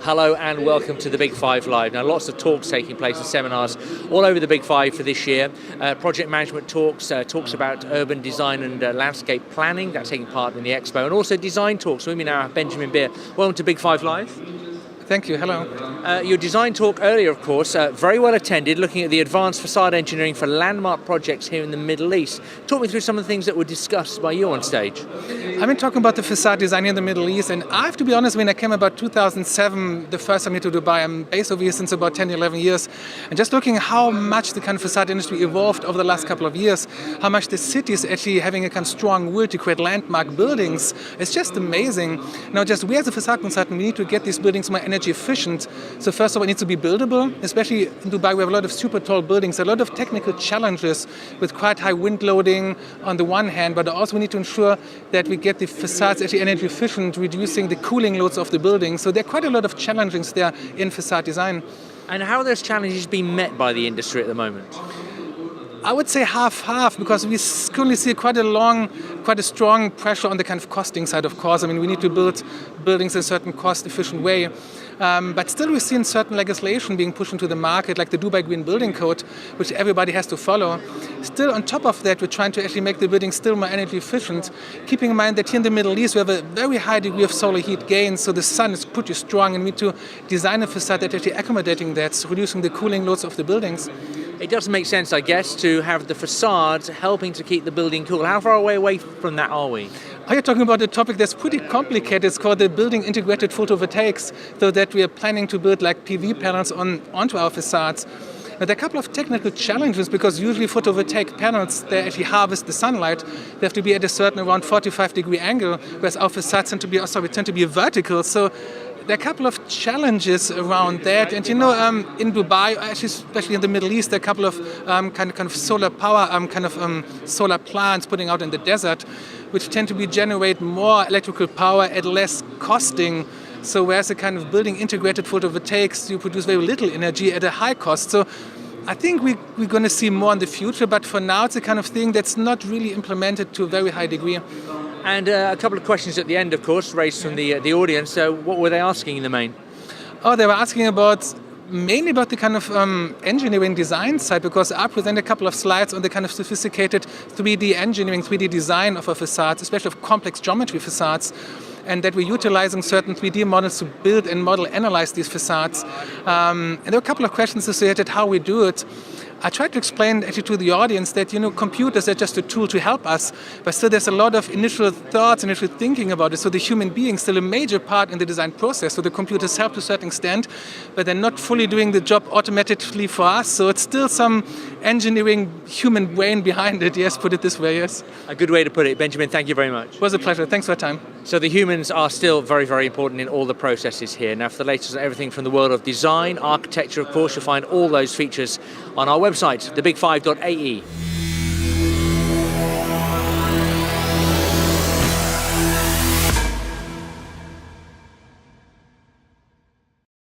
Hello and welcome to the Big Five Live. Now lots of talks taking place and seminars all over the Big Five for this year. Project management talks, talks about urban design and landscape planning, that's taking part in the expo, and also design talks. With me now, Benjamin Beer. Welcome to Big Five Live. Thank you, hello. Your design talk earlier, of course, very well attended, looking at the advanced facade engineering for landmark projects here in the Middle East. Talk me through some of the things that were discussed by you on stage. I've been talking about the facade design in the Middle East, and I have to be honest, when I came about 2007, the first time here to Dubai, I'm based over here since about 10, 11 years, and just looking how much the kind of facade industry evolved over the last couple of years, how much the city is actually having a kind of strong will to create landmark buildings, it's just amazing. Now, just we as a facade consultant, we need to get these buildings more energy efficient. So first of all, it needs to be buildable, especially in Dubai. We have a lot of super tall buildings, a lot of technical challenges with quite high wind loading on the one hand, but also we need to ensure that we get the facades actually energy efficient, reducing the cooling loads of the building. So there are quite a lot of challenges there in facade design. And how are those challenges being met by the industry at the moment? I would say half-half, because we currently see quite a strong pressure on the kind of costing side, of course. I mean, we need to build buildings in a certain cost-efficient way. But still we've seen certain legislation being pushed into the market, like the Dubai Green Building Code, which everybody has to follow. Still, on top of that, we're trying to actually make the building still more energy efficient, keeping in mind that here in the Middle East we have a very high degree of solar heat gain, so the sun is pretty strong, and we need to design a facade that's actually accommodating that, so reducing the cooling loads of the buildings. It does make sense, I guess, to have the facades helping to keep the building cool. How far away from that are we? You're talking about a topic that's pretty complicated. It's called the building integrated photovoltaics, so that we are planning to build like PV panels onto our facades. Now, there are a couple of technical challenges, because usually photovoltaic panels, they actually harvest the sunlight. They have to be at a certain around 45-degree angle, whereas our facades tend to be vertical. So there are a couple of challenges around that, and in Dubai, actually, especially in the Middle East, there are a couple of kind of solar power, solar plants putting out in the desert, which tend to generate more electrical power at less costing. So whereas the kind of building integrated photovoltaics, you produce very little energy at a high cost. So I think we're going to see more in the future, but for now it's a kind of thing that's not really implemented to a very high degree. And a couple of questions at the end, of course, raised from the audience. So what were they asking in the main? They were asking mainly about the kind of engineering design side, because I presented a couple of slides on the kind of sophisticated 3D engineering, 3D design of our facades, especially of complex geometry facades, and that we're utilizing certain 3D models to build and analyze these facades. And there were a couple of questions associated how we do it. I tried to explain actually to the audience that computers are just a tool to help us, but still there's a lot of initial thoughts, initial thinking about it. So the human being is still a major part in the design process. So the computers help to a certain extent, but they're not fully doing the job automatically for us. So it's still some engineering human brain behind it. Yes, put it this way. Yes. A good way to put it, Benjamin. Thank you very much. It was a pleasure. Thanks for your time. So the humans are still very, very important in all the processes here. Now, for the latest on everything from the world of design, architecture, of course, you'll find all those features on our website, thebig5.ae.